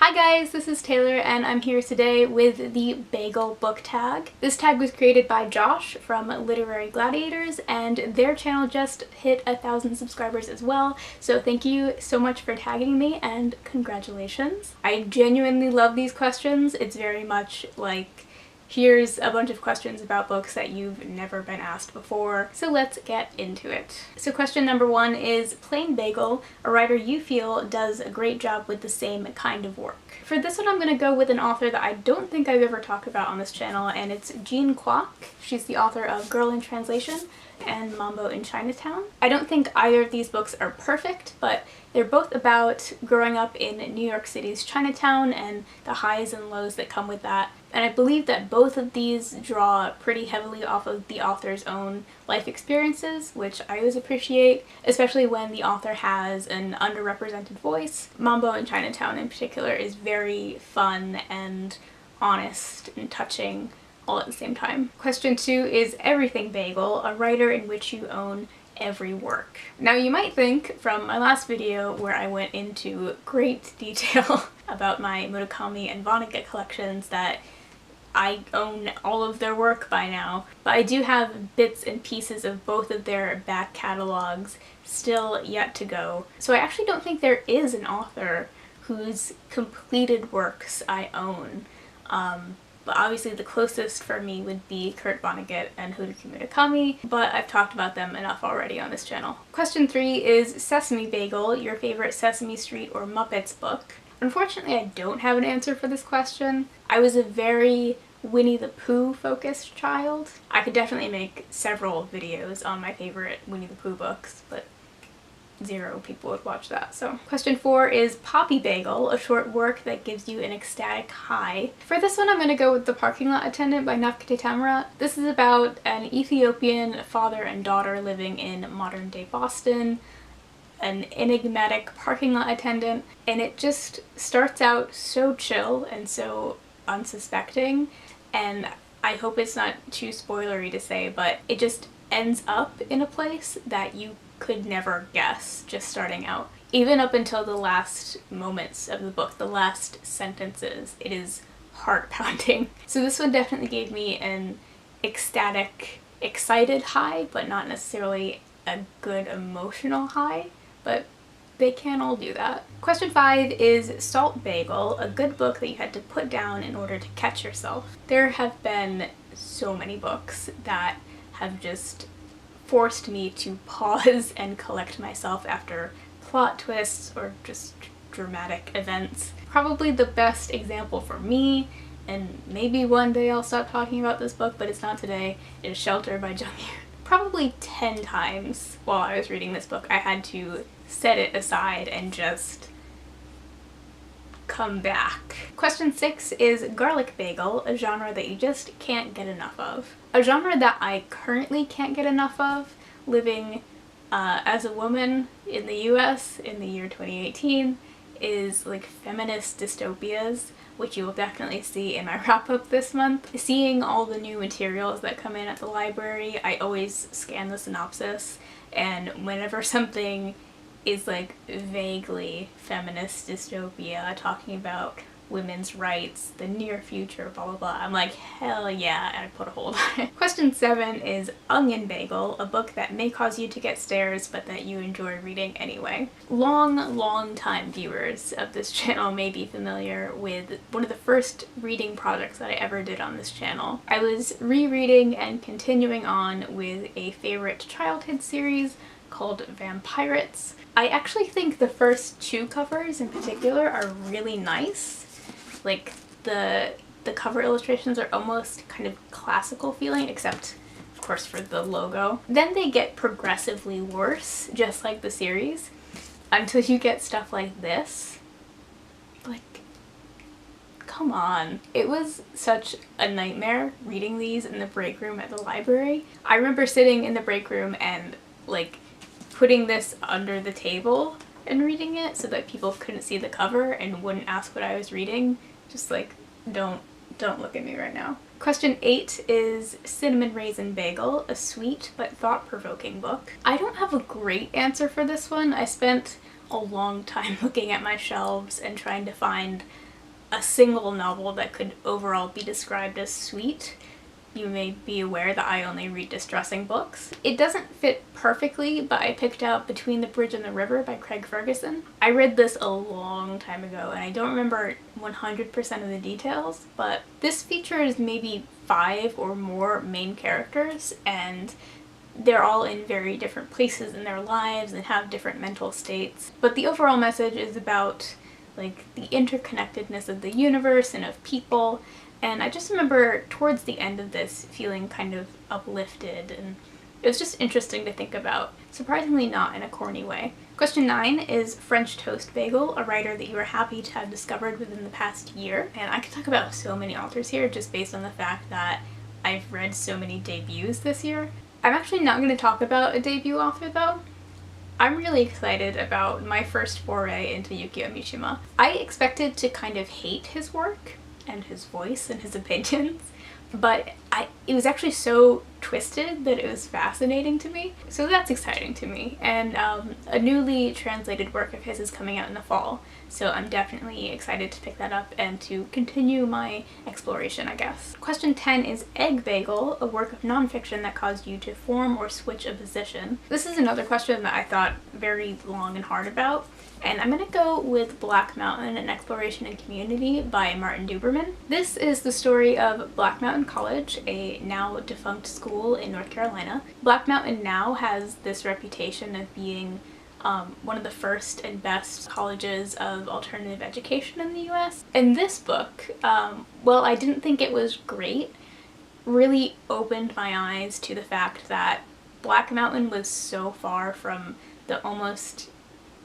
Hi guys, this is Taylor and I'm here today with the Bagel Book Tag. This tag was created by Josh from Literary Gladiators and their channel just hit 1,000 subscribers as well, so thank you so much for tagging me and congratulations. I genuinely love these questions. It's very much like, here's a bunch of questions about books that you've never been asked before, so let's get into it. So question number 1 is Plain Bagel, a writer you feel does a great job with the same kind of work. For this one I'm going to go with an author that I don't think I've ever talked about on this channel, and it's Jean Kwok. She's the author of Girl in Translation and Mambo in Chinatown. I don't think either of these books are perfect, but they're both about growing up in New York City's Chinatown and the highs and lows that come with that. And I believe that both of these draw pretty heavily off of the author's own life experiences, which I always appreciate, especially when the author has an underrepresented voice. Mambo in Chinatown in particular is very fun and honest and touching all at the same time. Question 2 is Everything Bagel, a writer in which you own every work. Now you might think from my last video where I went into great detail about my Murakami and Vonnegut collections that I own all of their work by now, but I do have bits and pieces of both of their back catalogs still yet to go. So I actually don't think there is an author whose completed works I own. But obviously the closest for me would be Kurt Vonnegut and Haruki Murakami, but I've talked about them enough already on this channel. Question 3 is Sesame Bagel, your favorite Sesame Street or Muppets book? Unfortunately, I don't have an answer for this question. I was a very Winnie the Pooh focused child. I could definitely make several videos on my favorite Winnie the Pooh books, but 0 people would watch that. So question 4 is Poppy Bagel, a short work that gives you an ecstatic high. For this one I'm going to go with The Parking Lot Attendant by Nafkete Tamura. This is about an Ethiopian father and daughter living in modern day Boston, an enigmatic parking lot attendant, and it just starts out so chill and so unsuspecting, and I hope it's not too spoilery to say, but it just ends up in a place that you could never guess just starting out. Even up until the last moments of the book, the last sentences, it is heart-pounding. So this one definitely gave me an ecstatic, excited high, but not necessarily a good emotional high, but they can all do that. Question 5 is Salt Bagel, a good book that you had to put down in order to catch yourself. There have been so many books that have just forced me to pause and collect myself after plot twists or just dramatic events. Probably the best example for me, and maybe one day I'll stop talking about this book, but it's not today, is Shelter by Jung Yoon. Probably 10 times while I was reading this book I had to set it aside and just come back. Question 6 is Garlic Bagel, a genre that you just can't get enough of. A genre that I currently can't get enough of, living as a woman in the US in the year 2018, is like feminist dystopias, which you will definitely see in my wrap-up this month. Seeing all the new materials that come in at the library, I always scan the synopsis, and whenever something is like vaguely feminist dystopia talking about women's rights, the near future, blah blah blah, I'm like, hell yeah, and I put a hold on it. Question 7 is Onion Bagel, a book that may cause you to get stares but that you enjoy reading anyway. Long time viewers of this channel may be familiar with one of the first reading projects that I ever did on this channel. I was rereading and continuing on with a favorite childhood series called Vampirates. I actually think the first 2 covers in particular are really nice. Like the cover illustrations are almost kind of classical feeling, except of course for the logo. Then they get progressively worse, just like the series, until you get stuff like this. Like, come on. It was such a nightmare reading these in the break room at the library. I remember sitting in the break room and like putting this under the table and reading it so that people couldn't see the cover and wouldn't ask what I was reading. Just like, don't look at me right now. Question 8 is Cinnamon Raisin Bagel, a sweet but thought-provoking book. I don't have a great answer for this one. I spent a long time looking at my shelves and trying to find a single novel that could overall be described as sweet. You may be aware that I only read distressing books. It doesn't fit perfectly, but I picked out Between the Bridge and the River by Craig Ferguson. I read this a long time ago and I don't remember 100% of the details, but this features maybe 5 or more main characters, and they're all in very different places in their lives and have different mental states. But the overall message is about like the interconnectedness of the universe and of people. And I just remember towards the end of this feeling kind of uplifted, and it was just interesting to think about, surprisingly not in a corny way. Question 9 is French Toast Bagel, a writer that you are happy to have discovered within the past year. And I could talk about so many authors here just based on the fact that I've read so many debuts this year. I'm actually not going to talk about a debut author though. I'm really excited about my first foray into Yukio Mishima. I expected to kind of hate his work and his voice and his opinions, but it was actually so twisted that it was fascinating to me. So that's exciting to me. And a newly translated work of his is coming out in the fall, so I'm definitely excited to pick that up and to continue my exploration, I guess. Question 10 is Egg Bagel, a work of nonfiction that caused you to form or switch a position. This is another question that I thought very long and hard about, and I'm gonna go with Black Mountain, an Exploration in Community by Martin Duberman. This is the story of Black Mountain College, a now defunct school in North Carolina. Black Mountain now has this reputation of being one of the first and best colleges of alternative education in the US. And this book, well, I didn't think it was great, really opened my eyes to the fact that Black Mountain was so far from the almost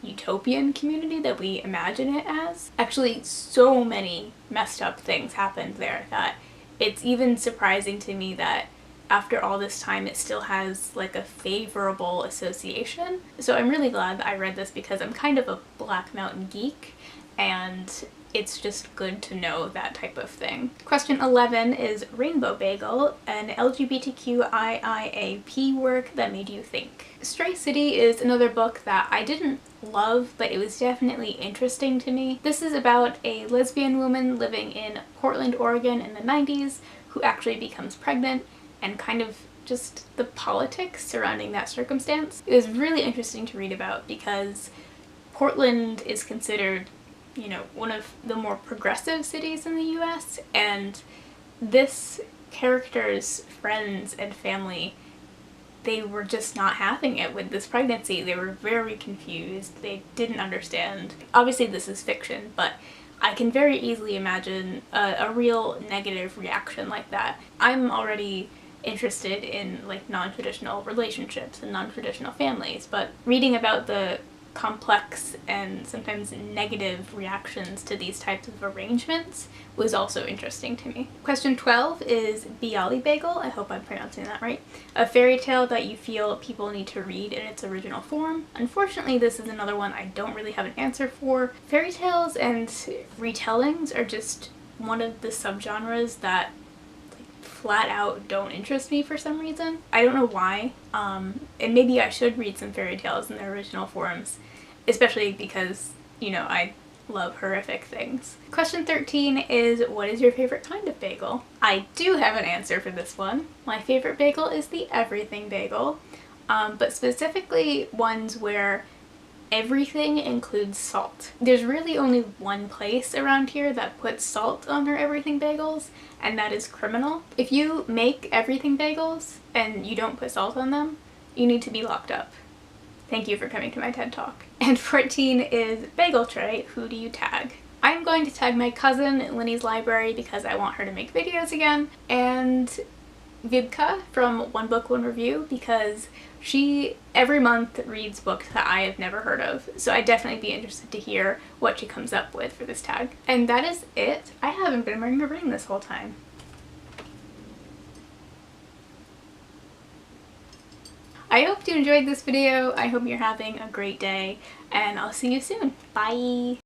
utopian community that we imagine it as. Actually, so many messed up things happened there that it's even surprising to me that after all this time it still has like a favorable association. So I'm really glad that I read this because I'm kind of a Black Mountain geek, and it's just good to know that type of thing. Question 11 is Rainbow Bagel, an LGBTQIIAP work that made you think. Stray City is another book that I didn't love, but it was definitely interesting to me. This is about a lesbian woman living in Portland, Oregon in the 90s who actually becomes pregnant, and kind of just the politics surrounding that circumstance. It was really interesting to read about because Portland is considered, you know, one of the more progressive cities in the US, and this character's friends and family, they were just not having it with this pregnancy. They were very confused. They didn't understand. Obviously this is fiction, but I can very easily imagine a real negative reaction like that. I'm already interested in like non-traditional relationships and non-traditional families, but reading about the complex and sometimes negative reactions to these types of arrangements was also interesting to me. Question 12 is Bialy Bagel, I hope I'm pronouncing that right, a fairy tale that you feel people need to read in its original form. Unfortunately, this is another one I don't really have an answer for. Fairy tales and retellings are just one of the subgenres that flat out don't interest me for some reason. I don't know why, and maybe I should read some fairy tales in their original forms, especially because, you know, I love horrific things. Question 13 is what is your favorite kind of bagel? I do have an answer for this one. My favorite bagel is the everything bagel, but specifically ones where everything includes salt. There's really only one place around here that puts salt on their everything bagels, and that is Criminal. If you make everything bagels and you don't put salt on them, you need to be locked up. Thank you for coming to my TED Talk. And 14 is Bagel Tray, who do you tag? I'm going to tag my cousin in Linny's library because I want her to make videos again, and Vibka from One Book One Review because she every month reads books that I have never heard of, so I'd definitely be interested to hear what she comes up with for this tag. And that is it. I haven't been wearing a ring this whole time. I hope you enjoyed this video. I hope you're having a great day, and I'll see you soon. Bye!